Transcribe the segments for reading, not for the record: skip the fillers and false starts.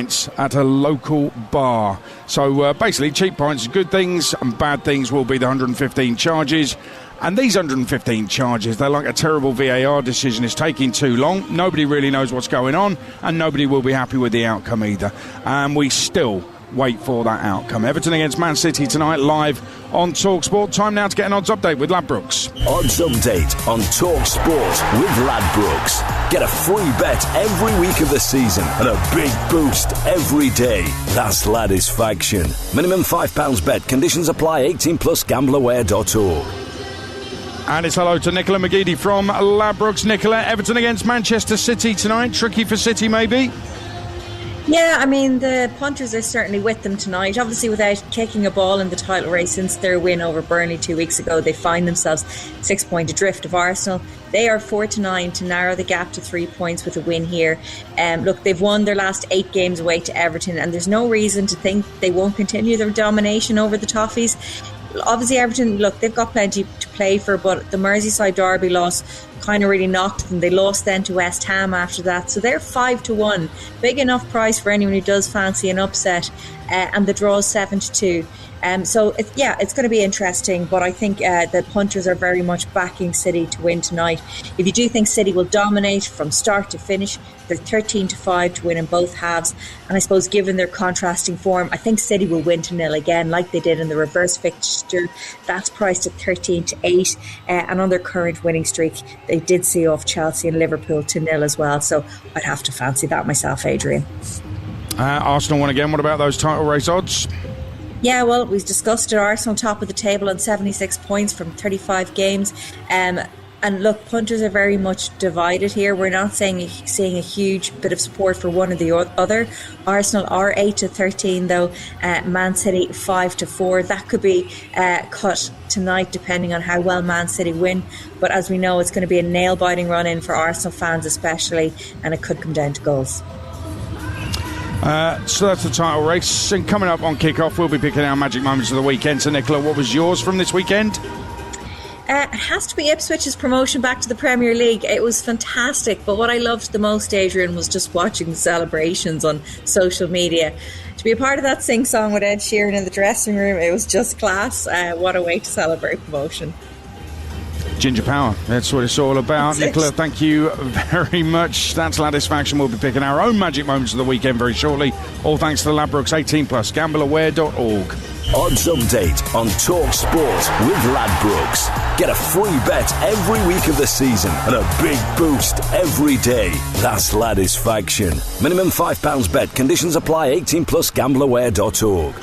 pints at a local bar. So basically, cheap pints, good things, and bad things will be the 115 charges. And these 115 charges, they're like a terrible VAR decision. It's taking too long. Nobody really knows what's going on, and nobody will be happy with the outcome either. And we still wait for that outcome. Everton against Man City tonight, live on TalkSport. Time now to get an odds update with Ladbrokes. Odds update on TalkSport with Ladbrokes. Get a free bet every week of the season and a big boost every day. That's Ladisfaction. Minimum £5 bet. Conditions apply. 18 plus gambleaware.org. And it's hello to Nicola McGeady from Ladbrokes. Nicola, Everton against Manchester City tonight. Tricky for City, maybe? Yeah, I mean, the punters are certainly with them tonight. Obviously, without kicking a ball in the title race since their win over Burnley 2 weeks ago, they find themselves 6 point adrift of Arsenal. They are 4-9 to narrow the gap to 3 points with a win here. Look, they've won their last 8 games away to Everton, and there's no reason to think they won't continue their domination over the Toffees. Obviously, Everton, look, they've got plenty to play for, but the Merseyside derby loss kind of really knocked them. They lost then to West Ham after that, so they're 5-1. Big enough price for anyone who does fancy an upset, and the draw is 7-2. So it's going to be interesting, but I think the punters are very much backing City to win tonight. If you do think City will dominate from start to finish, they're 13-5 to win in both halves. And I suppose given their contrasting form, I think City will win 2-0 again, like they did in the reverse fixture. That's priced at 13-8. And on their current winning streak, they did see off Chelsea and Liverpool 2-0 as well. So I'd have to fancy that myself, Adrian. Arsenal won again. What about those title race odds? Yeah, well, we've discussed it. Arsenal top of the table on 76 points from 35 games. And look, punters are very much divided here. We're not seeing a huge bit of support for one or the other. Arsenal are 8-13 though. Man City 5-4. That could be cut tonight depending on how well Man City win. But as we know, it's going to be a nail-biting run-in for Arsenal fans especially, and it could come down to goals. So that's the title race. And coming up on Kickoff, we'll be picking our magic moments of the weekend. So Nicola, what was yours from this weekend? It has to be Ipswich's promotion back to the Premier League. It was fantastic, but what I loved the most, Adrian, was just watching the celebrations on social media. To be a part of that sing-song with Ed Sheeran in the dressing room, it was just class. What a way to celebrate promotion. Ginger power, that's what it's all about. Nicola, thank you very much. That's Ladisfaction. We'll be picking our own magic moments of the weekend very shortly. All thanks to the Ladbrokes 18 plus gambleaware.org. Odds update on TalkSport with Ladbrokes. Get a free bet every week of the season and a big boost every day. That's Ladisfaction. Minimum £5 bet. Conditions apply. 18 plus gambleaware.org.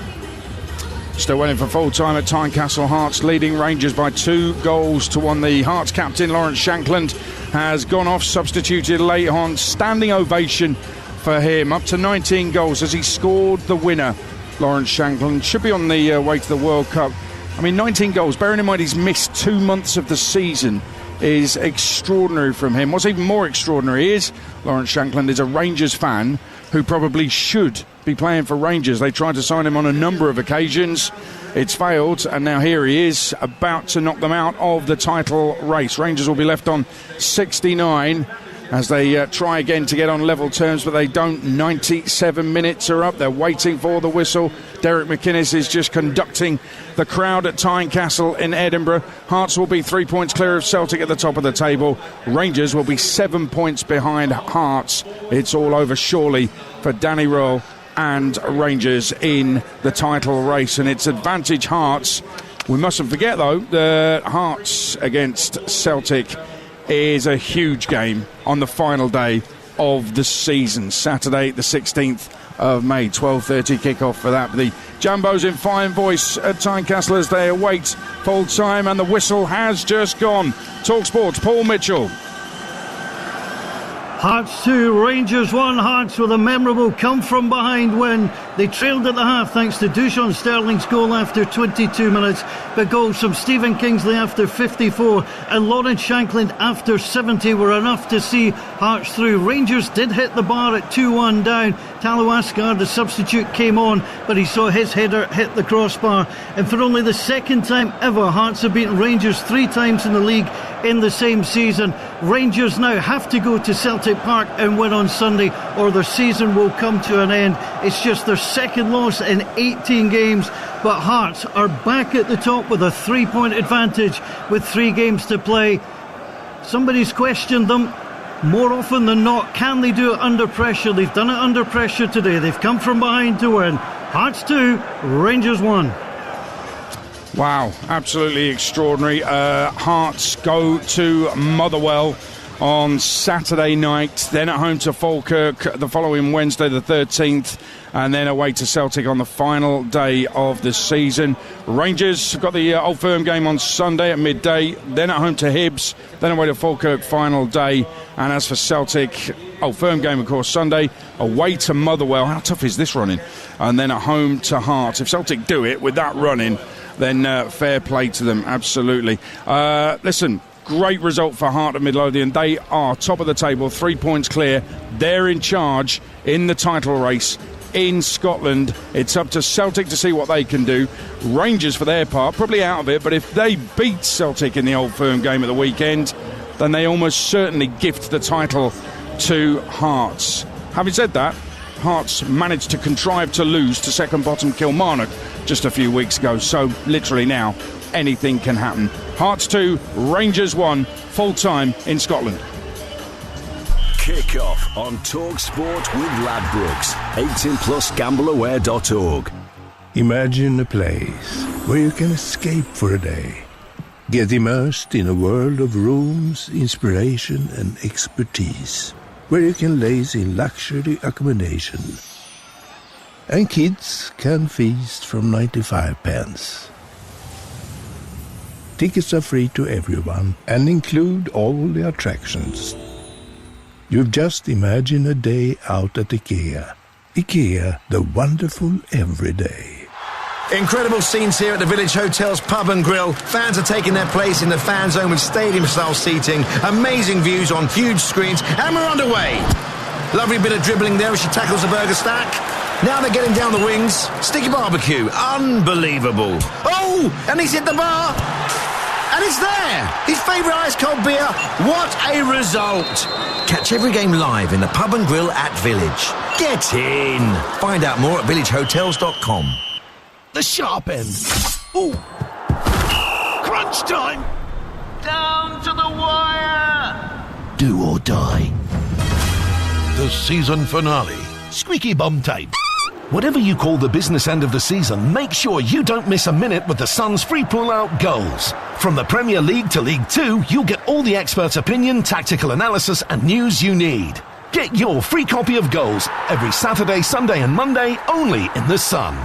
Still waiting for full time at Tynecastle. Hearts leading Rangers by 2-1. The Hearts captain Lawrence Shankland has gone off, substituted late on. Standing ovation for him. Up to 19 goals as he scored the winner. Lawrence Shankland should be on the way to the World Cup. I mean, 19 goals, bearing in mind he's missed 2 months of the season, is extraordinary from him. What's even more extraordinary is Lawrence Shankland is a Rangers fan who probably should be playing for Rangers. They tried to sign him on a number of occasions. It's failed, and now here he is, about to knock them out of the title race. Rangers will be left on 69 as they try again to get on level terms, but they don't. 97 minutes are up. They're waiting for the whistle. Derek McInnes is just conducting the crowd at Tynecastle in Edinburgh. Hearts will be 3 points clear of Celtic at the top of the table. Rangers will be 7 points behind Hearts. It's all over surely for Danny Röhl and Rangers in the title race, and it's advantage Hearts. We mustn't forget though that Hearts against Celtic is a huge game on the final day of the season, Saturday the 16th of May, 12:30 kickoff for that. The Jumbos in fine voice at Tynecastle as they await full time, and the whistle has just gone. TalkSport's Paul Mitchell. Hearts 2, Rangers 1. Hearts with a memorable come-from-behind win. They trailed at the half thanks to Dujon Sterling's goal after 22 minutes, but goals from Stephen Kingsley after 54 and Lawrence Shankland after 70 were enough to see Hearts through. Rangers did hit the bar at 2-1 down. Talo Asgard, the substitute, came on, but he saw his header hit the crossbar. And for only the second time ever, Hearts have beaten Rangers 3 times in the league in the same season. Rangers now have to go to Celtic Celtic Park and win on Sunday, or their season will come to an end. It's just their second loss in 18 games, but Hearts are back at the top with a 3-point advantage with 3 games to play. Somebody's questioned them. More often than not, can they do it under pressure? They've done it under pressure today. They've come from behind to win. Hearts 2, Rangers 1. Wow, absolutely extraordinary. Hearts go to Motherwell on Saturday night, then at home to Falkirk the following Wednesday the 13th, and then away to Celtic on the final day of the season. Rangers got the Old Firm game on Sunday at midday, then at home to Hibs, then away to Falkirk final day. And as for Celtic, Old Firm game of course Sunday, away to Motherwell. How tough is this running? And then at home to Hearts. If Celtic do it with that running, then fair play to them, absolutely. Listen, great result for Heart at Midlothian. They are top of the table, 3 points clear. They're in charge in the title race in Scotland. It's up to Celtic to see what they can do. Rangers, for their part, probably out of it, but if they beat Celtic in the Old Firm game at the weekend, then they almost certainly gift the title to Hearts. Having said that, Hearts managed to contrive to lose to second bottom Kilmarnock just a few weeks ago, so literally now anything can happen. Hearts 2, Rangers 1, full time in Scotland. Kickoff on Talk Sport with Ladbrokes. 18+ gambleaware.org. Imagine a place where you can escape for a day. Get immersed in a world of rooms, inspiration and expertise. Where you can laze in luxury accommodation. And kids can feast from 95 pence. Tickets are free to everyone and include all the attractions. You've just imagined a day out at IKEA. IKEA, the wonderful everyday. Incredible scenes here at the Village Hotel's Pub and Grill. Fans are taking their place in the fan zone with stadium-style seating, amazing views on huge screens, and we're underway. Lovely bit of dribbling there as she tackles the burger stack. Now they're getting down the wings. Sticky barbecue. Unbelievable. Oh, and he's hit the bar. And it's there. His favourite ice-cold beer. What a result. Catch every game live in the Pub and Grill at Village. Get in. Find out more at villagehotels.com. The sharp end. Ooh. Crunch time. Down to the wire. Do or die. The season finale. Squeaky bum tape. Whatever you call the business end of the season, make sure you don't miss a minute with the Sun's free pull-out goals. From the Premier League to League 2, you'll get all the expert opinion, tactical analysis and news you need. Get your free copy of Goals every Saturday, Sunday and Monday only in the Sun.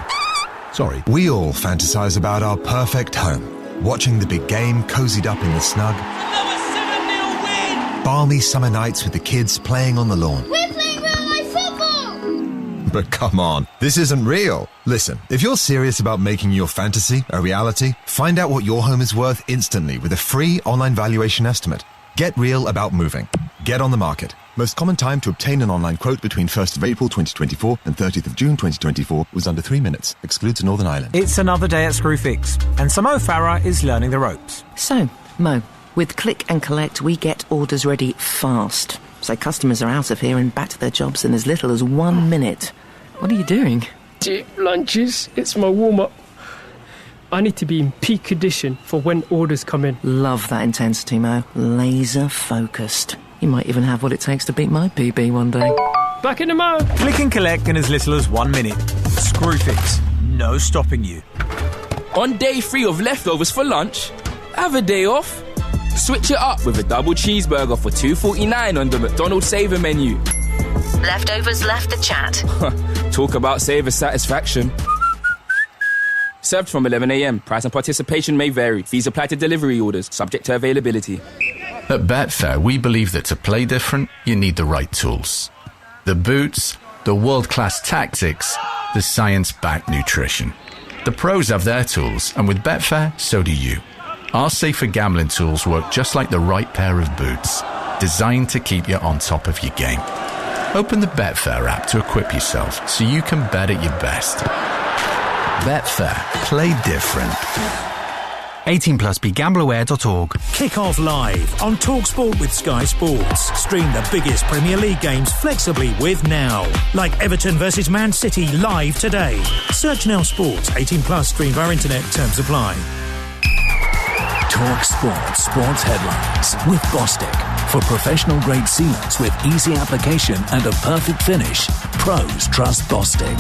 Sorry. We all fantasize about our perfect home. Watching the big game cozied up in the snug. Another 7-0 win! Balmy summer nights with the kids playing on the lawn. We're playing real-life football! But come on, this isn't real. Listen, if you're serious about making your fantasy a reality, find out what your home is worth instantly with a free online valuation estimate. Get real about moving. Get on the market. Most common time to obtain an online quote between 1st of April 2024 and 30th of June 2024 was under 3 minutes. Excludes Northern Ireland. It's another day at Screwfix, and so Mo Farah is learning the ropes. So, Mo, with Click and Collect, we get orders ready fast. So customers are out of here and back to their jobs in as little as 1 minute. What are you doing? Deep lunches. It's my warm-up. I need to be in peak condition for when orders come in. Love that intensity, Mo. Laser focused. You might even have what it takes to beat my PB one day. Back in the Mo. Click and collect in as little as 1 minute. Screwfix. No stopping you. On day 3 of leftovers for lunch, have a day off. Switch it up with a double cheeseburger for $2.49 on the McDonald's Saver menu. Leftovers left the chat. Talk about saver satisfaction. Served from 11 a.m. Price and participation may vary. Fees apply to delivery orders, subject to availability. At Betfair, we believe that to play different, you need the right tools. The boots, the world-class tactics, the science-backed nutrition. The pros have their tools, and with Betfair, so do you. Our safer gambling tools work just like the right pair of boots, designed to keep you on top of your game. Open the Betfair app to equip yourself so you can bet at your best. Betfair. Play different. 18+ BeGambleAware.org. Kickoff live on TalkSport with Sky Sports. Stream the biggest Premier League games flexibly with Now. Like Everton versus Man City live today. Search Now Sports. 18+. Stream via internet. Terms apply. Talk Sports headlines with Bostik. For professional grade sealants with easy application and a perfect finish, pros trust Bostik.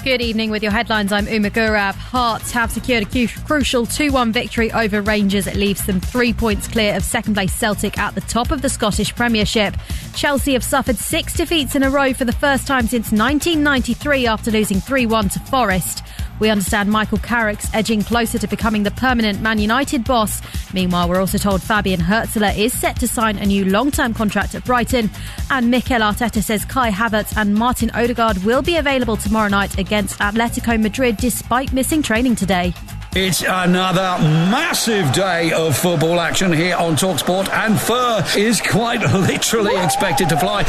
Good evening with your headlines. I'm Uma Gurab. Hearts have secured a crucial 2-1 victory over Rangers. It leaves them 3 points clear of second place Celtic at the top of the Scottish Premiership. Chelsea have suffered 6 defeats in a row for the first time since 1993 after losing 3-1 to Forest. We understand Michael Carrick's edging closer to becoming the permanent Man United boss. Meanwhile, we're also told Fabian Herzler is set to sign a new long-term contract at Brighton. And Mikel Arteta says Kai Havertz and Martin Odegaard will be available tomorrow night against Atletico Madrid despite missing training today. It's another massive day of football action here on TalkSport, and fur is quite literally expected to fly.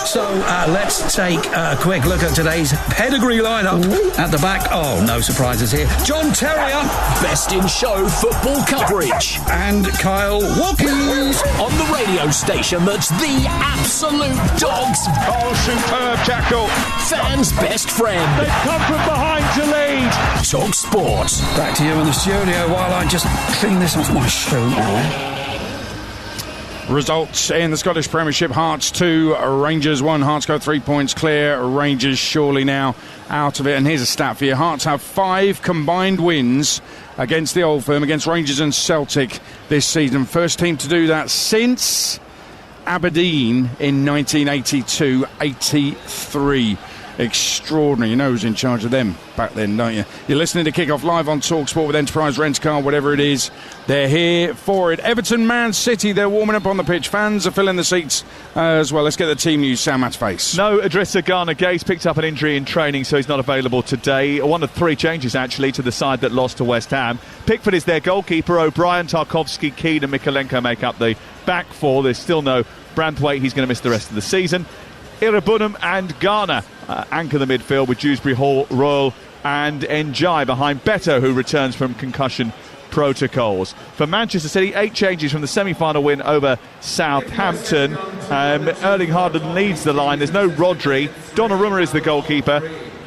So let's take a quick look at today's pedigree lineup. At the back, oh, no surprises here. John Terrier, best in show football coverage. And Kyle Walkies. On the radio station that's the absolute dogs. Oh, superb tackle. Fans' best friend. They've come from behind to lead. TalkSport. Back to you in the studio while I just clean this off my shoe. Results in the Scottish Premiership: Hearts 2, Rangers 1. Hearts go 3 points clear. Rangers surely now out of it. And here's a stat for you: Hearts have 5 combined wins against the Old Firm, against Rangers and Celtic this season. First team to do that since Aberdeen in 1982-83. Extraordinary. You know who's in charge of them back then, don't you? You're listening to Kickoff live on TalkSport with Enterprise Rent Car, whatever it is. They're here for it. Everton Man City, they're warming up on the pitch. Fans are filling the seats as well. Let's get the team news. Sam at face. No, Idrissa Gana Gay's picked up an injury in training, so he's not available today. One of 3 changes, actually, to the side that lost to West Ham. Pickford is their goalkeeper. O'Brien, Tarkovsky, Keane and Mikalenko make up the back 4. There's still no Branthwaite. He's going to miss the rest of the season. Irabunum and Garner anchor the midfield with Dewsbury, Hall, Royal and Njai behind Beto, who returns from concussion protocols. For Manchester City, 8 changes from the semi-final win over Southampton. Erling Haaland leads the line. There's no Rodri. Donnarumma is the goalkeeper.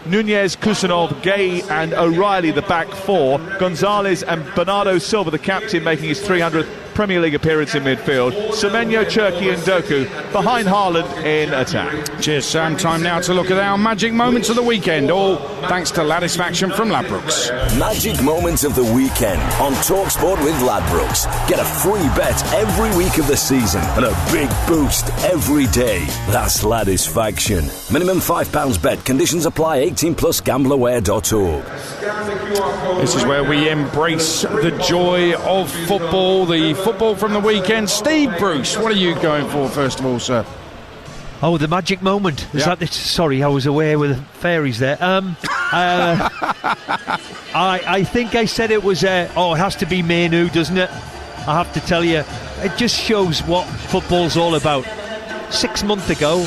Nunez, Kusanov, Gay and O'Reilly the back 4. Gonzalez and Bernardo Silva, the captain, making his 300th Premier League appearance in midfield. Semenyo, Cherki and Doku behind Haaland in attack. Cheers, Sam. Time now to look at our magic moments of the weekend, all thanks to Ladisfaction from Ladbrokes. Magic moments of the weekend on TalkSport with Ladbrokes. Get a free bet every week of the season and a big boost every day. That's Ladisfaction. Minimum £5 bet. Conditions apply. 18+. GambleAware.org. This is where we embrace the joy of football, the football from the weekend. Steve Bruce, what are you going for first of all, sir? Oh, the magic moment. Is that it? Sorry, I was aware with the fairies there. I think I said it was, it has to be Manu, doesn't it? I have to tell you, it just shows what football's all about. 6 months ago,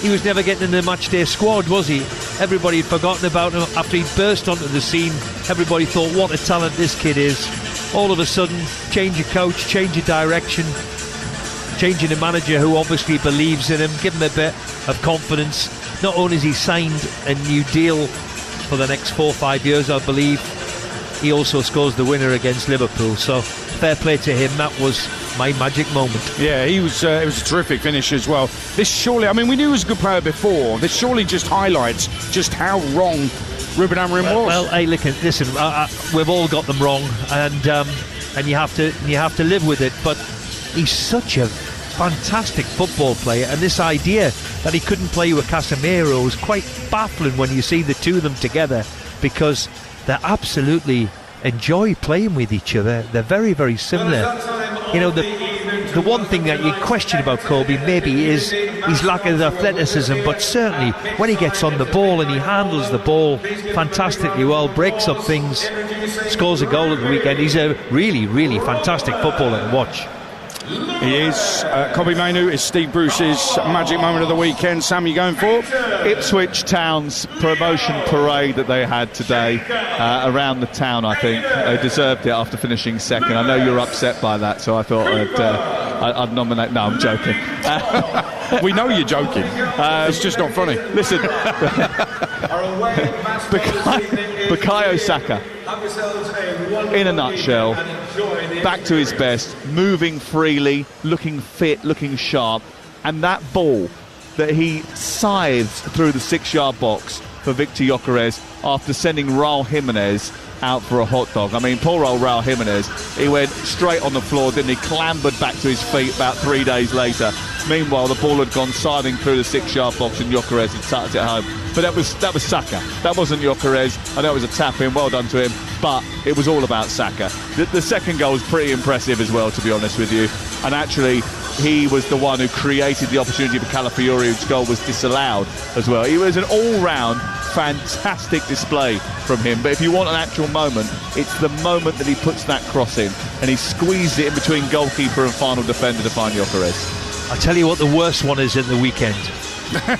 he was never getting in the matchday squad, was he? Everybody had forgotten about him after he burst onto the scene. Everybody thought, what a talent this kid is. All of a sudden, change your coach, change your direction, changing a manager who obviously believes in him, give him a bit of confidence. Not only has he signed a new deal for the next 4 or 5 years, I believe, he also scores the winner against Liverpool. So fair play to him. That was my magic moment. Yeah, he was. It was a terrific finish as well. This surely, I mean, we knew he was a good player before. This surely just highlights just how wrong Ruben Amorim was. Well, hey, listen, we've all got them wrong, and you have to live with it. But he's such a fantastic football player, and this idea that he couldn't play with Casemiro was quite baffling when you see the two of them together, because they absolutely enjoy playing with each other. They're very, very similar. You know, the one thing that you question about Kobe maybe is his lack of athleticism, but certainly when he gets on the ball and he handles the ball fantastically well, breaks up things, scores a goal at the weekend. He's a really, really fantastic footballer to watch. He is. Kobe Manu is Steve Bruce's magic moment of the weekend. Sam, you going for? Ipswich Town's promotion parade that they had today around the town, I think. They deserved it after finishing second. I know you're upset by that, so I thought I'd nominate... No, I'm joking. We know you're joking. It's just not funny. Listen, Bukayo Saka, in a nutshell, back to his best, moving freely, looking fit, looking sharp, and that ball that he scythed through the 6-yard box for Victor Gyökeres after sending Raul Jimenez out for a hot dog. I mean, poor old Raul Jimenez, he went straight on the floor, didn't he? Clambered back to his feet about 3 days later. Meanwhile, the ball had gone scything through the 6-yard box and Gyökeres had tucked it home. But that was Saka. That wasn't Gyökeres. I know it was a tap-in, well done to him, but it was all about Saka. The second goal was pretty impressive as well, to be honest with you. And actually, he was the one who created the opportunity for Calafiori, whose goal was disallowed as well. He was an all-round fantastic display from him. But if you want an actual moment, it's the moment that he puts that cross in and he squeezed it in between goalkeeper and final defender to find Gyökeres. I'll tell you what the worst one is in the weekend.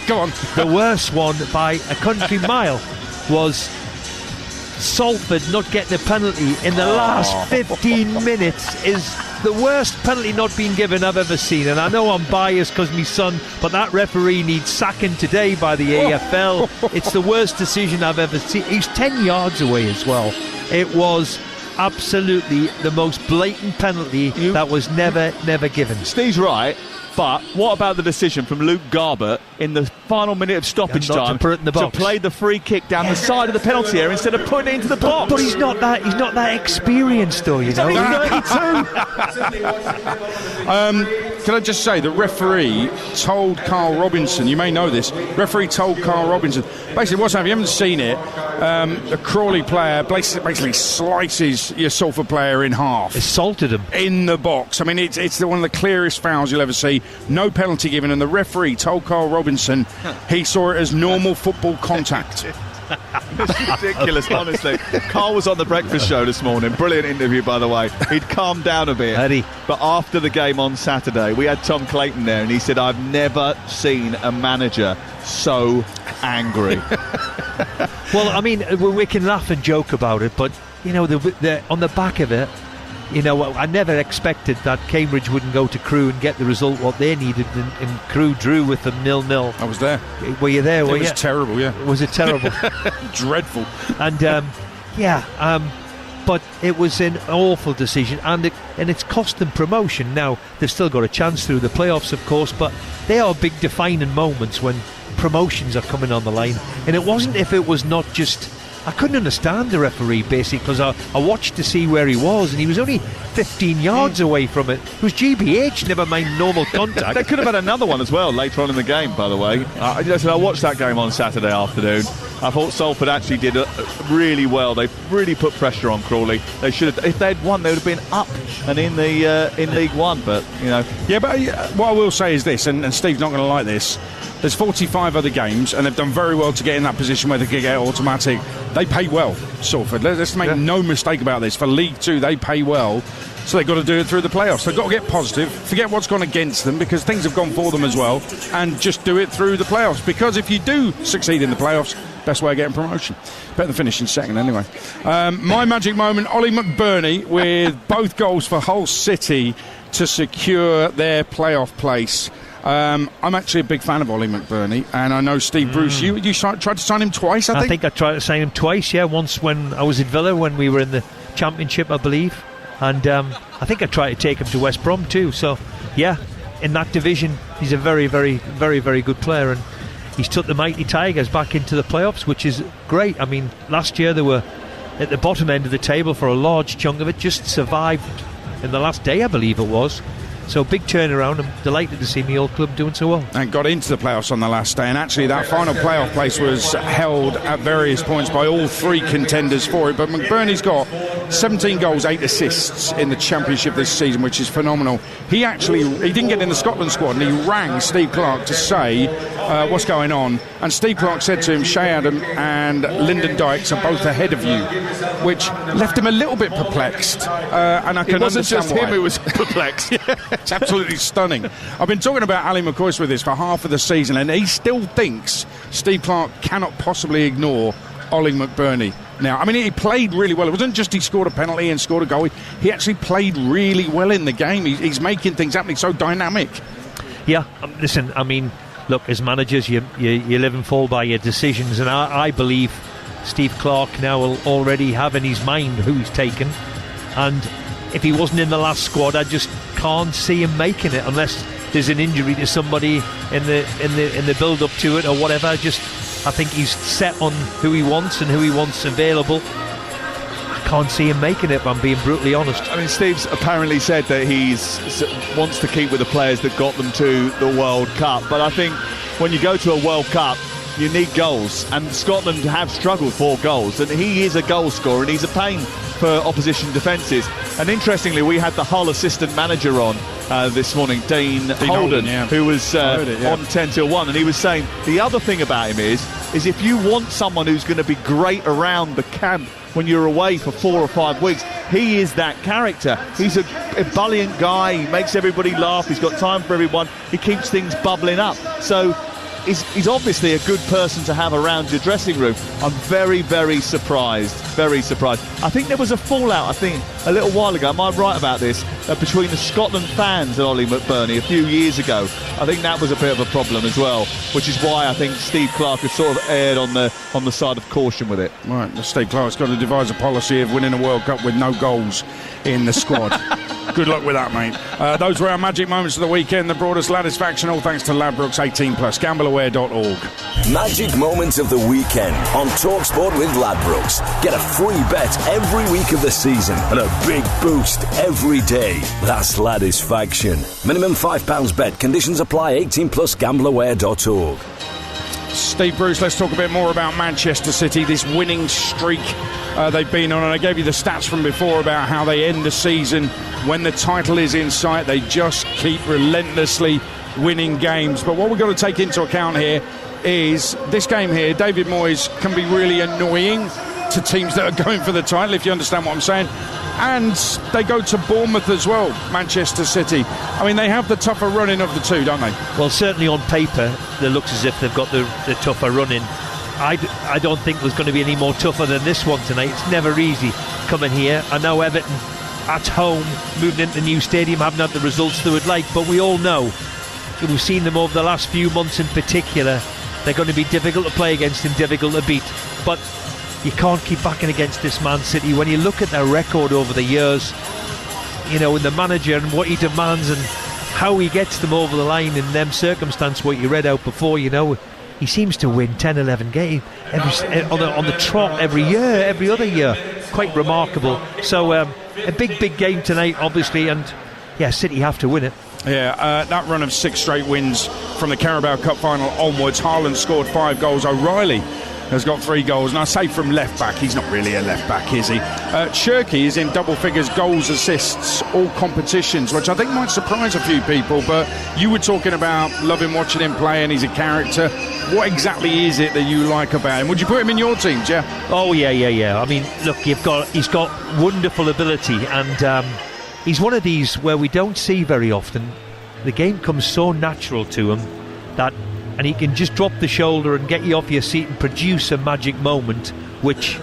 Go on. The worst one by a country mile was Salford not getting a penalty in the last 15 minutes. Is the worst penalty not being given I've ever seen. And I know I'm biased because my son, but that referee needs sacking today by the AFL. It's the worst decision I've ever seen. He's 10 yards away as well. It was absolutely the most blatant penalty that was never given. Steve's right, but what about the decision from Luke Garbett in the final minute of stoppage time to play the free kick down the side of the penalty area instead of putting it into the box? But he's not that experienced, though, you know. He's 32. Can I just say, the referee told Carl Robinson, you may know this, referee told Carl Robinson, basically what's happening, if you haven't seen it, a Crawley player basically slices your Salford player in half. Assaulted him. In the box. I mean, it's one of the clearest fouls you'll ever see. No penalty given, and the referee told Carl Robinson he saw it as normal football contact. It's ridiculous, honestly. Carl was on the breakfast show this morning. Brilliant interview, by the way. He'd calmed down a bit. Eddie. But after the game on Saturday, we had Tom Clayton there, and he said, I've never seen a manager so angry. Well, I mean, we can laugh and joke about it, but, you know, on the back of it, you know, I never expected that Cambridge wouldn't go to Crewe and get the result what they needed, and Crewe drew with them 0-0. I was there. Were you there? It was terrible, yeah. Was it terrible? Dreadful. And but it was an awful decision, and it's cost them promotion. Now they've still got a chance through the playoffs, of course, but they are big defining moments when promotions are coming on the line. And it wasn't if it was not just. I couldn't understand the referee, basically, because I watched to see where he was, and he was only 15 yards away from it. It was GBH, never mind normal contact. They could have had another one as well later on in the game, by the way. I watched that game on Saturday afternoon. I thought Salford actually did really well. They really put pressure on Crawley. They should have, if they'd won, they would have been up and in the in League One. But you know, yeah. But what I will say is this, and Steve's not going to like this. There's 45 other games, and they've done very well to get in that position where they can get automatic. They pay well, Salford. Let's make no mistake about this. For League Two, they pay well, so they've got to do it through the playoffs. They've got to get positive, forget what's gone against them, because things have gone for them as well, and just do it through the playoffs. Because if you do succeed in the playoffs, best way of getting promotion. Better than finishing second anyway. My magic moment, Ollie McBurney with both goals for Hull City to secure their playoff place. I'm actually a big fan of Ollie McBurney, and I know Steve Bruce, you tried to sign him twice, I think? I tried to sign him twice, yeah. Once when I was at Villa, when we were in the Championship, I believe. And I think I tried to take him to West Brom too. So, yeah, in that division, he's a very, very, very, very good player. And he's took the mighty Tigers back into the playoffs, which is great. I mean, last year they were at the bottom end of the table for a large chunk of it, just survived in the last day, I believe it was. So big turnaround. I'm delighted to see my old club doing so well. And got into the playoffs on the last day. And actually that final playoff place was held at various points by all three contenders for it. But McBurney's got 17 goals, 8 assists in the Championship this season, which is phenomenal. He didn't get in the Scotland squad, and he rang Steve Clarke to say what's going on. And Steve Clarke said to him, Shay Adam and Lyndon Dykes are both ahead of you, which left him a little bit perplexed. And I can understand why. It wasn't just him who was perplexed. It's absolutely stunning. I've been talking about Ali McCoist with this for half of the season, and he still thinks Steve Clarke cannot possibly ignore Ollie McBurney. Now, I mean, he played really well. It wasn't just he scored a penalty and scored a goal. He actually played really well in the game. He's making things happen. He's so dynamic. Yeah, listen, I mean, look, as managers, you live and fall by your decisions, and I believe Steve Clarke now will already have in his mind who he's taken, and if he wasn't in the last squad, I just can't see him making it unless there's an injury to somebody in the build-up to it or whatever. I think he's set on who he wants and who he wants available. I can't see him making it, if I'm being brutally honest. I mean, Steve's apparently said that he wants to keep with the players that got them to the World Cup. But I think when you go to a World Cup, you need goals. And Scotland have struggled for goals. And he is a goal scorer, and he's a pain for opposition defences. And interestingly, we had the Hull assistant manager on this morning, Dean Holden, who was on 10 till 1, and he was saying the other thing about him is if you want someone who's going to be great around the camp when you're away for 4 or 5 weeks, he is that character. He's a ebullient guy. He makes everybody laugh. He's got time for everyone. He keeps things bubbling up. So he's obviously a good person to have around your dressing room. I'm very, very surprised. Very surprised. I think there was a fallout, a little while ago, am I right about this, between the Scotland fans and Ollie McBurney a few years ago. I think that was a bit of a problem as well, which is why I think Steve Clarke has sort of erred on the side of caution with it. Right, Steve Clarke's got to devise a policy of winning a World Cup with no goals in the squad. Good luck with that, mate. Those were our magic moments of the weekend. The broadest satisfaction, all thanks to Ladbrokes 18+. GambleAware.org. Magic moments of the weekend on TalkSport with Ladbrokes. Get a free bet every week of the season and a big boost every day. That's Ladisfaction. Minimum £5 bet. Conditions apply. 18+. GambleAware.org. Steve Bruce, let's talk a bit more about Manchester City, this winning streak they've been on. And I gave you the stats from before about how they end the season. When the title is in sight, they just keep relentlessly winning games. But what we've got to take into account here is this game here. David Moyes can be really annoying to teams that are going for the title, if you understand what I'm saying. And they go to Bournemouth as well, Manchester City. I mean, they have the tougher running of the two, don't they? Well, certainly on paper, it looks as if they've got the tougher running. I don't think there's going to be any more tougher than this one tonight. It's never easy coming here. I know Everton at home, moving into the new stadium, haven't had the results they would like, but we all know, we've seen them over the last few months in particular, they're going to be difficult to play against and difficult to beat. But you can't keep backing against this Man City. When you look at their record over the years, you know, and the manager and what he demands and how he gets them over the line in them circumstances, what you read out before, you know, he seems to win 10, 11 games on the trot every year, every other year. Quite remarkable. So a big game tonight, obviously, and yeah, City have to win it. Yeah, that run of 6 straight wins from the Carabao Cup final onwards. Haaland scored 5 goals. O'Reilly has got 3 goals, and I say from left back, he's not really a left back, is he? Cherky is in double figures, goals, assists, all competitions, which I think might surprise a few people. But you were talking about loving watching him play, and he's a character. What exactly is it that you like about him? Would you put him in your team, Jeff? Oh yeah. I mean, look, he's got wonderful ability, and he's one of these where we don't see very often. The game comes so natural to him and he can just drop the shoulder and get you off your seat and produce a magic moment, which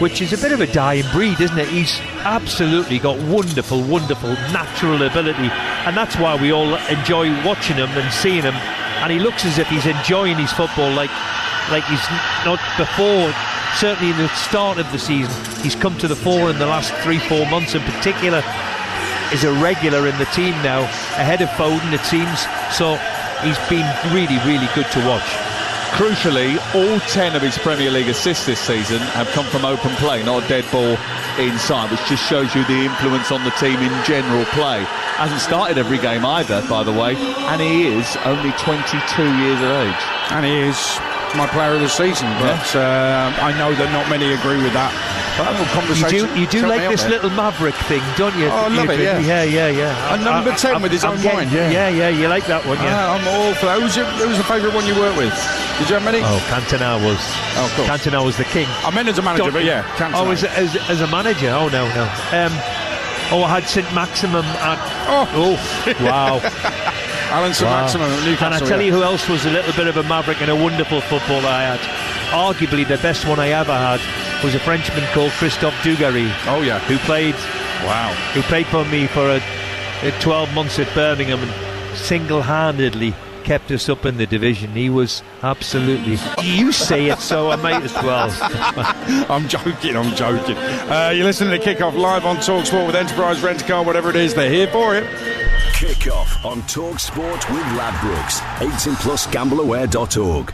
is a bit of a dying breed, isn't it? He's absolutely got wonderful natural ability, and that's why we all enjoy watching him and seeing him. And he looks as if he's enjoying his football like he's not before. Certainly in the start of the season, he's come to the fore in the last 3-4 months in particular. Is a regular in the team now, ahead of Foden, it seems. So he's been really good to watch. Crucially, all 10 of his Premier League assists this season have come from open play, not a dead ball inside, which just shows you the influence on the team in general play. Hasn't started every game either, by the way, and he is only 22 years of age. And he is my player of the season, but I know that not many agree with that. You do like this little maverick thing, don't you? Oh, I love it, yeah. Yeah. And number 10 with his own wine. Yeah, you like that one, yeah. I'm all for that. Who was the favourite one you worked with? Did you have many? Oh, Cantona was. Oh, cool. Cantona was the king. I meant as a manager, but yeah, Cantona. Oh, as a manager? Oh, no. I had St. Maximum at... Oh, wow. Alan Saint-Maximin at Newcastle. And I tell you who else was a little bit of a maverick and a wonderful footballer I had. Arguably the best one I ever had was a Frenchman called Christophe Dugarry. Oh yeah, who played for me for 12 months at Birmingham and single-handedly kept us up in the division. He was absolutely... You say it, so I might as well. I'm joking. You're listening to Kickoff live on TalkSport with Enterprise Rent-A-Car, whatever it is, they're here for it. Kickoff on TalkSport with Ladbrokes. 18+ gambleaware.org.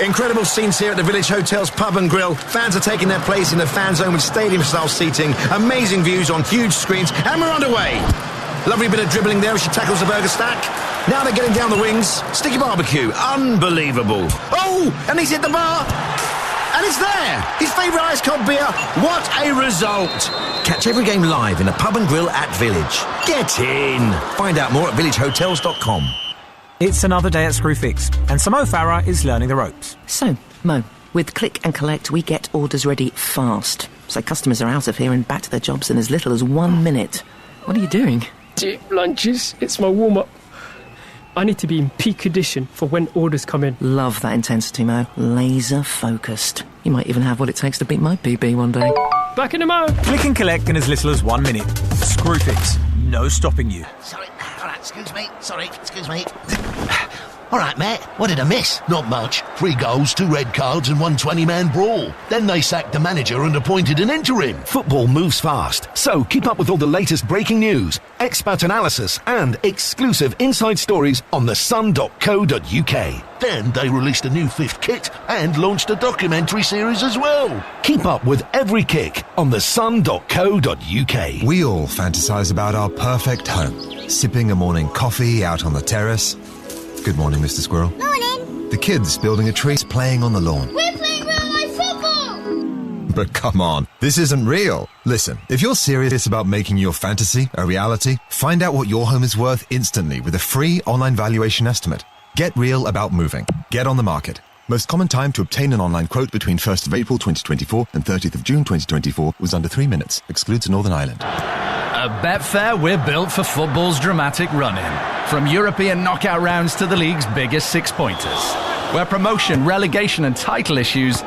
Incredible scenes here at the Village Hotel's Pub and Grill. Fans are taking their place in the fan zone with stadium-style seating, amazing views on huge screens, and we're underway. Lovely bit of dribbling there as she tackles the burger stack. Now they're getting down the wings. Sticky barbecue. Unbelievable. Oh, and he's hit the bar. And it's there. His favourite ice cold beer. What a result. Catch every game live in the Pub and Grill at Village. Get in. Find out more at villagehotels.com. It's another day at Screwfix, and Mo Farah is learning the ropes. So, Mo, with Click and Collect, we get orders ready fast. So customers are out of here and back to their jobs in as little as 1 minute. What are you doing? Cheap lunches. It's my warm-up. I need to be in peak condition for when orders come in. Love that intensity, Mo. Laser focused. You might even have what it takes to beat my PB one day. Back in a mo. Click and collect in as little as 1 minute. Screwfix. No stopping you. Sorry, all right, excuse me. All right, Matt, what did I miss? Not much. 3 goals, 2 red cards and 1 20-man brawl. Then they sacked the manager and appointed an interim. Football moves fast, so keep up with all the latest breaking news, expert analysis and exclusive inside stories on thesun.co.uk. Then they released a new 5th kit and launched a documentary series as well. Keep up with every kick on thesun.co.uk. We all fantasize about our perfect home, sipping a morning coffee out on the terrace. Good morning, Mr. Squirrel. Morning. The kids building a tree, playing on the lawn. We're playing real-life football. But come on, this isn't real. Listen, if you're serious about making your fantasy a reality, find out what your home is worth instantly with a free online valuation estimate. Get real about moving. Get on the market. Most common time to obtain an online quote between 1st of April 2024 and 30th of June 2024 was under 3 minutes. Excludes Northern Ireland. At Betfair, we're built for football's dramatic run-in. From European knockout rounds to the league's biggest six-pointers, where promotion, relegation and title issues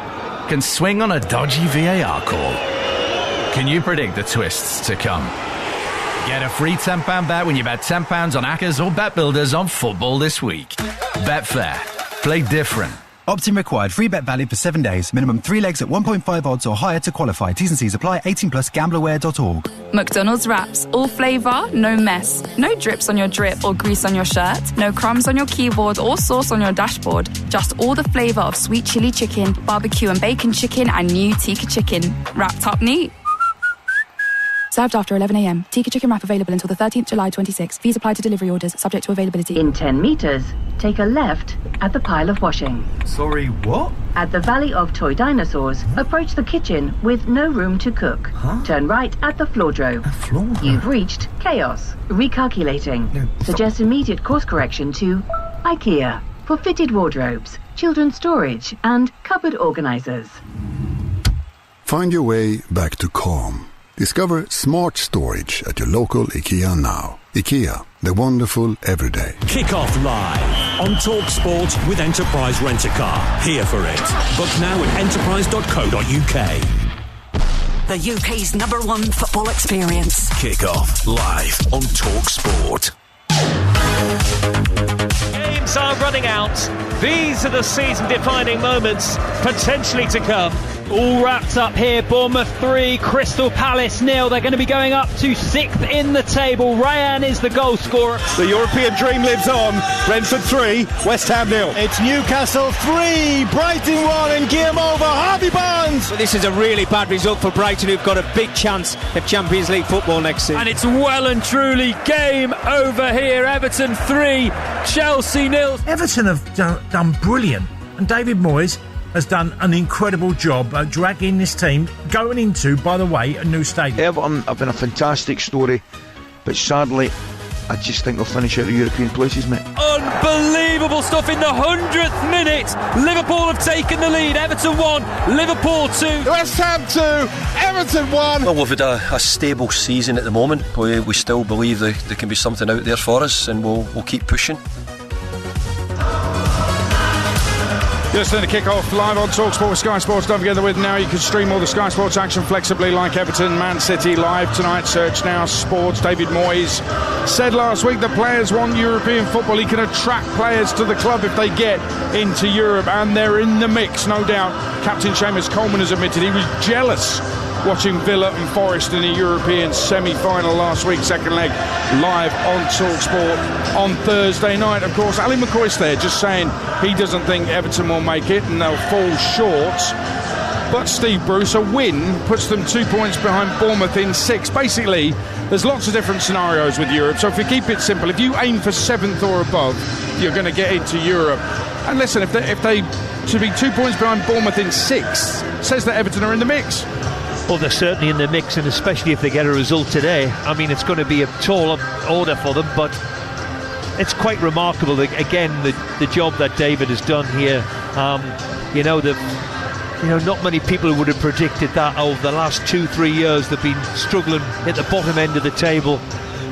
can swing on a dodgy VAR call. Can you predict the twists to come? Get a free £10 bet when you bet £10 on Accas or Bet Builders on football this week. Betfair. Play different. Opt-in required. Free bet valid for 7 days. Minimum 3 legs at 1.5 odds or higher to qualify. T's and C's apply. 18+. Gambleaware.org. McDonald's wraps. All flavour, no mess. No drips on your drip or grease on your shirt. No crumbs on your keyboard or sauce on your dashboard. Just all the flavour of sweet chili chicken, barbecue and bacon chicken and new tikka chicken. Wrapped up neat. Served after 11 a.m. Tikka chicken wrap available until the 13th July 26. Fees apply to delivery orders, subject to availability. In 10 metres, take a left at the pile of washing. Sorry, what? At the Valley of Toy Dinosaurs, approach the kitchen with no room to cook. Turn right at the floordrome. You've reached chaos. Recalculating. Suggest immediate course correction to IKEA for fitted wardrobes, children's storage and cupboard organisers. Find your way back to calm. Discover smart storage at your local IKEA now. IKEA, the wonderful everyday. Kickoff live on TalkSport with Enterprise Rent-A-Car. Here for it. Book now at enterprise.co.uk. The UK's #1 football experience. Kickoff live on TalkSport. Games are running out. These are the season-defining moments potentially to come. All wrapped up here. Bournemouth 3, Crystal Palace 0. They're going to be going up to 6th in the table. Ryan is the goal scorer. The European dream lives on. Brentford 3, West Ham 0. It's Newcastle 3, Brighton 1 and game over. Harvey Barnes. But this is a really bad result for Brighton, who've got a big chance of Champions League football next season. And it's well and truly game over here. Everton 3, Chelsea 0. Everton have done brilliant, and David Moyes has done an incredible job dragging this team going into, by the way, a new stadium. Everton have been a fantastic story, but sadly, I just think they'll finish out of European places, mate. Unbelievable Incredible stuff in the 100th minute. Liverpool have taken the lead. Everton 1, Liverpool 2. West Ham 2, Everton 1. Well, we've had a stable season at the moment. We still believe there can be something out there for us, and we'll keep pushing. You're listening to Kickoff live on TalkSport with Sky Sports. Don't forget that with now you can stream all the Sky Sports action flexibly like Everton, Man City live tonight. Search Now Sports. David Moyes said last week that players want European football. He can attract players to the club if they get into Europe, and they're in the mix, no doubt. Captain Seamus Coleman has admitted he was jealous watching Villa and Forest in a European semi-final last week, second leg, live on TalkSport on Thursday night. Of course, Ali McCoy's there just saying he doesn't think Everton will make it and they'll fall short. But Steve Bruce, a win puts them 2 points behind Bournemouth in 6. Basically, there's lots of different scenarios with Europe. So if you keep it simple, if you aim for 7th or above, you're going to get into Europe. And listen, if they to be 2 points behind Bournemouth in 6, says that Everton are in the mix. Well, they're certainly in the mix, and especially if they get a result today. I mean, it's going to be a tall order for them, but it's quite remarkable, again, the job that David has done here. Not many people would have predicted that over the last 2-3 years. They've been struggling at the bottom end of the table,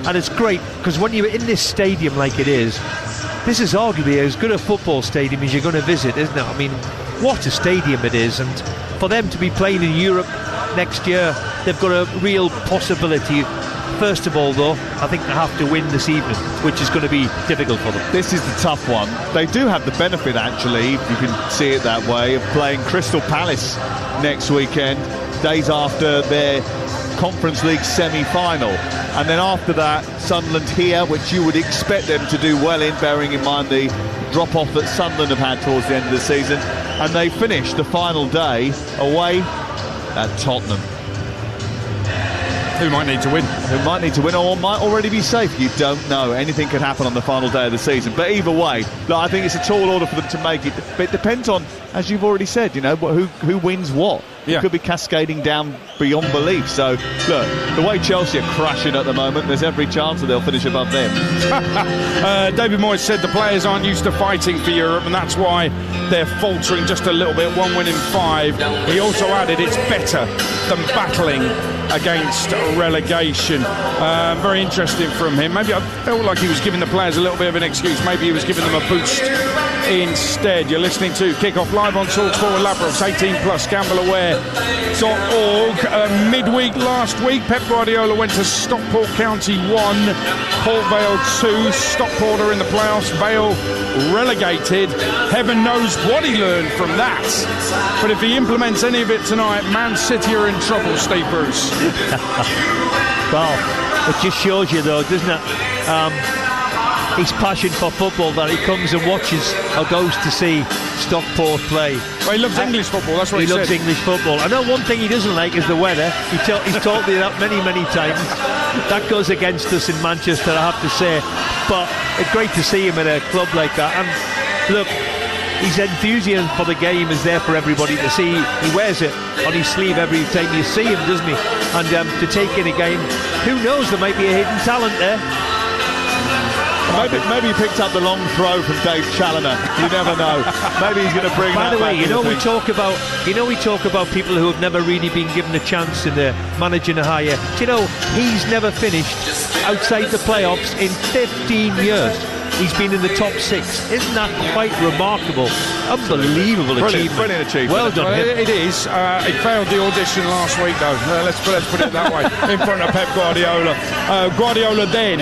and it's great because when you're in this stadium like it is, this is arguably as good a football stadium as you're going to visit, isn't it? I mean, what a stadium it is, and for them to be playing in Europe next year, they've got a real possibility. First of all, though, I think they have to win this evening, which is going to be difficult for them. This is the tough one. They do have the benefit, actually, if you can see it that way, of playing Crystal Palace next weekend, days after their Conference League semi-final. And then after that, Sunderland here, which you would expect them to do well in, bearing in mind the drop-off that Sunderland have had towards the end of the season. And they finish the final day away at Tottenham. Who might need to win. Who might need to win or might already be safe. You don't know. Anything could happen on the final day of the season. But either way, I think it's a tall order for them to make it. But it depends on, as you've already said, who wins what. Yeah. It could be cascading down beyond belief. So, look, the way Chelsea are crashing at the moment, there's every chance that they'll finish above them. David Moyes said the players aren't used to fighting for Europe, and that's why they're faltering just a little bit. 1 win in 5. He also added it's better than battling against relegation. Very interesting from him. Maybe I felt like he was giving the players a little bit of an excuse. Maybe he was giving them a boost instead. You're listening to Kickoff live on TalkSport with Ladbrokes, 18+, gambleaware.org. Midweek last week, Pep Guardiola went to Stockport County 1, Port Vale 2. Stockport are in the playoffs, Vale relegated. Heaven knows what he learned from that. But if he implements any of it tonight, Man City are in trouble, Steve Bruce. Well, it just shows you, though, doesn't it? His passion for football, that he comes and watches or goes to see Stockport play. Well, he loves English football, that's what he loves said. English football. I know one thing he doesn't like is the weather. He's told me that many times. That goes against us in Manchester, I have to say. But it's great to see him at a club like that. And look, his enthusiasm for the game is there for everybody to see. He wears it on his sleeve every time you see him, doesn't he? And to take in a game, who knows, there might be a hidden talent there. Maybe he picked up the long throw from Dave Challoner. You never know. Maybe he's going to bring By that the way, back. we talk about people who have never really been given a chance in the managing a hire. Do you know, he's never finished outside the playoffs in 15 years. He's been in the top 6. Isn't that quite remarkable? Unbelievable achievement. Brilliant achievement. Well done, him. It is. He failed the audition last week, though. Let's put it that way. In front of Pep Guardiola. Guardiola then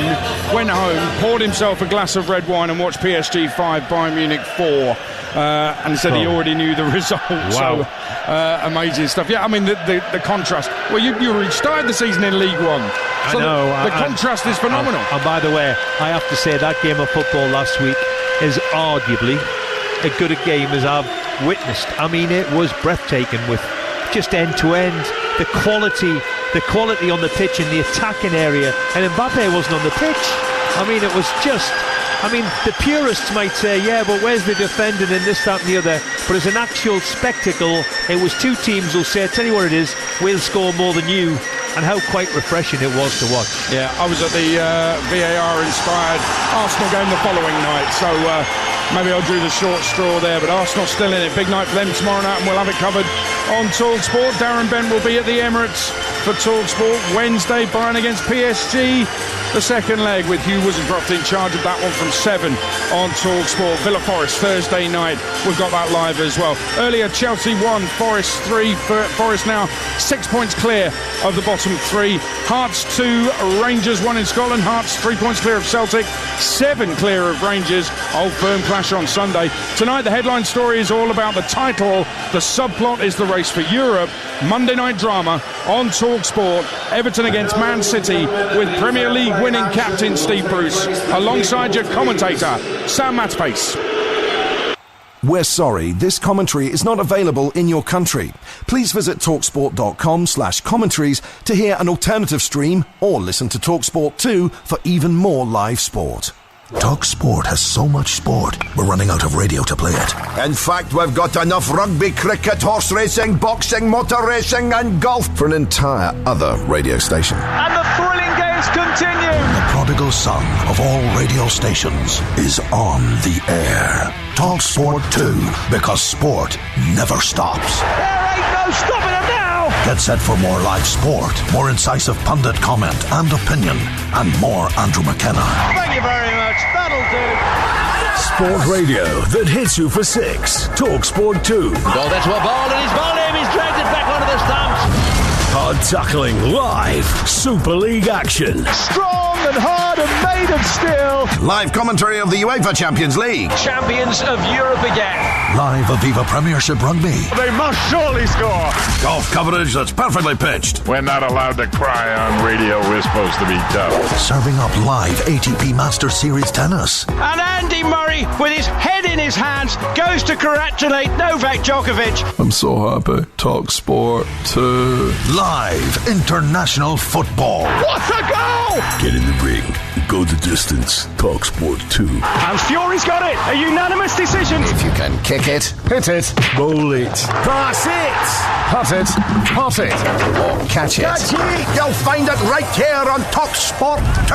went home, poured himself a glass of red wine and watched PSG 5, Bayern Munich 4. And said he already knew the result. Wow. So amazing stuff. Yeah, I mean, the contrast. Well, you started the season in League One. So I know. The contrast is phenomenal. And by the way, I have to say that game of football last week is arguably as good a game as I've witnessed. I mean, it was breathtaking with just end to end. The quality on the pitch in the attacking area, and Mbappe wasn't on the pitch. I mean, it was just. I mean, the purists might say, yeah, but where's the defending and this, that and the other? But as an actual spectacle, it was two teams who'll say, tell you what it is, we'll score more than you. And how quite refreshing it was to watch. Yeah, I was at the VAR-inspired Arsenal game the following night, so maybe I drew the short straw there, but Arsenal still in it. Big night for them tomorrow night, and we'll have it covered on TalkSport. Darren Bent will be at the Emirates for TalkSport. Wednesday, Bayern against PSG. The second leg with Hugh Wizzy in charge of that one from 7 on TalkSport. Villa Forest Thursday night. We've got that live as well. Earlier, Chelsea 1, Forest 3. Forest now 6 points clear of the bottom 3. Hearts 2, Rangers 1 in Scotland. Hearts 3 points clear of Celtic, 7 clear of Rangers. Old Firm clash on Sunday. Tonight, the headline story is all about the title. The subplot is the race for Europe. Monday night drama on TalkSport. Everton against Man City with Premier League winning captain Steve Bruce alongside your commentator Sam Matpace. We're sorry, this commentary is not available in your country. Please visit talksport.com/commentaries to hear an alternative stream or listen to TalkSport 2 for even more live sport. TalkSport has so much sport, we're running out of radio to play it. In fact, we've got enough rugby, cricket, horse racing, boxing, motor racing and golf for an entire other radio station. And the thrilling games continue. The prodigal son of all radio stations is on the air. TalkSport 2, because sport never stops. There ain't no stopping them now. Get set for more live sport, more incisive pundit comment and opinion, and more Andrew McKenna. Thank you very much. That'll do. Sport radio that hits you for 6. TalkSport 2. Goal there to a ball, and he's ball him. He's dragged it back onto the stumps. Hard tackling live. Super League action. Strong and hard and made of steel. Live commentary of the UEFA Champions League. Champions of Europe again. Live Aviva Premiership Rugby. They must surely score. Golf coverage that's perfectly pitched. We're not allowed to cry on radio. We're supposed to be tough. Serving up live ATP Masters Series tennis. And Andy Murray, with his head in his hands, goes to congratulate Novak Djokovic. I'm so happy. TalkSport 2. Live international football. What a goal! Get in the ring. Go the distance. TalkSport 2. And Fury's got it. A unanimous decision. If you can kick it, hit it, Bowl it. Pass it. putt it, pot it, or catch it. Catch it. You'll find it right here on TalkSport 2.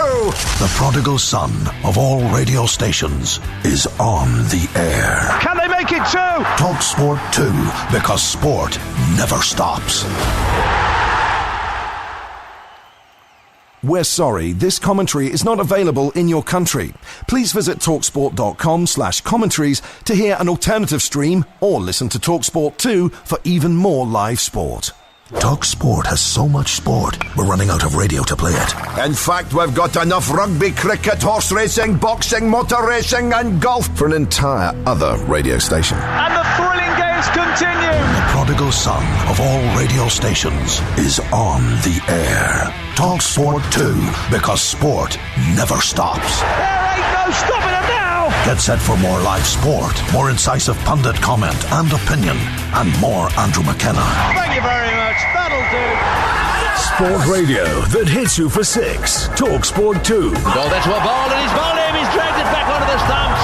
The prodigal son of all radio stations is on the air. Can they make it too? TalkSport 2, because sport never stops. We're sorry, this commentary is not available in your country. Please visit talksport.com/commentaries to hear an alternative stream or listen to TalkSport 2 for even more live sport. TalkSport has so much sport, we're running out of radio to play it. In fact, we've got enough rugby, cricket, horse racing, boxing, motor racing and golf for an entire other radio station. And the thrilling games continue. The prodigal son of all radio stations is on the air. TalkSport 2, because sport never stops. There ain't no stopping them now. Get set for more live sport, more incisive pundit comment and opinion, and more Andrew McKenna. Thank you very much. That'll do. Sport radio that hits you for 6. TalkSport 2. Goal there to a ball, and he's bowled him. He's dragged it back onto the stumps.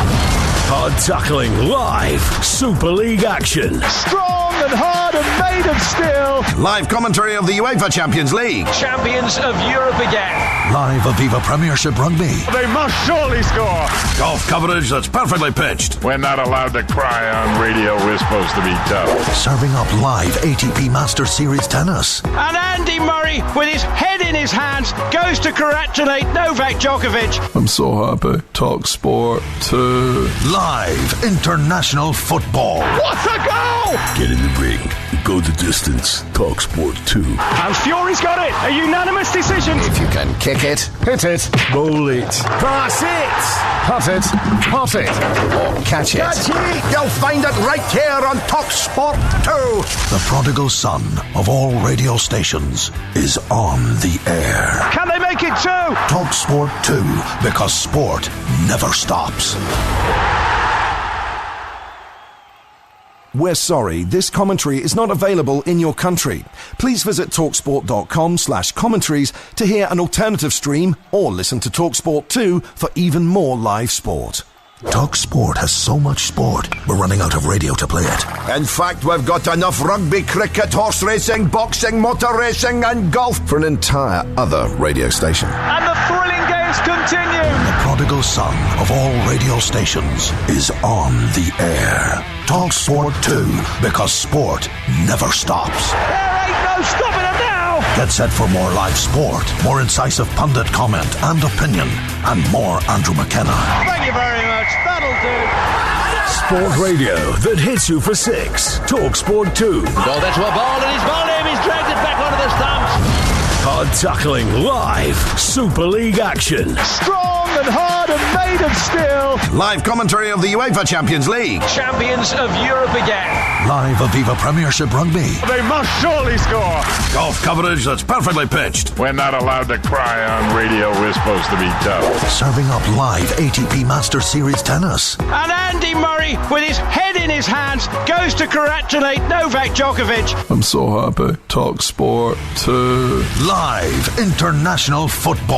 Hard tackling live. Super League action. Strong and hard and made of steel. Live commentary of the UEFA Champions League. Champions of Europe again. Live Aviva Premiership Rugby. They must surely score. Golf coverage that's perfectly pitched. We're not allowed to cry on radio. We're supposed to be tough. Serving up live ATP Masters Series tennis. And Andy Murray, with his head in his hands, goes to congratulate Novak Djokovic. I'm so happy. TalkSport 2. Live international football. What a goal! Get in the ring. Go the distance. TalkSport 2. And Fury's got it. A unanimous decision. If you can kick it, hit it, Bowl it. Pass it. putt it, pot it, or catch it. Catch it. You'll find it right here on TalkSport 2. The prodigal son of all radio stations is on the air. Can they make it too? TalkSport 2, because sport never stops. We're sorry, this commentary is not available in your country. Please visit talksport.com/commentaries to hear an alternative stream or listen to TalkSport 2 for even more live sport. Talk Sport has so much sport, we're running out of radio to play it. In fact, we've got enough rugby, cricket, horse racing, boxing, motor racing and golf for an entire other radio station. And the thrilling games continue. The prodigal son of all radio stations is on the air. Talk Sport 2, because sport never stops. There ain't no stopping them now. Get set for more live sport, more incisive pundit comment and opinion, and more Andrew McKenna. Thank you very much. That'll do. Sport radio that hits you for 6. Talk Sport 2. Go there to a ball and he's bowled him. He's dragged it back onto the stumps. Hard tackling live. Super League action. Strong and hard and made of steel. Live commentary of the UEFA Champions League. Champions of Europe again. Live Aviva Premiership Rugby. They must surely score. Golf coverage that's perfectly pitched. We're not allowed to cry on radio. We're supposed to be tough. Serving up live ATP Masters Series tennis. And Andy Murray, with his head in his hands, goes to congratulate Novak Djokovic. I'm so happy. Talk Sport 2. Live international football.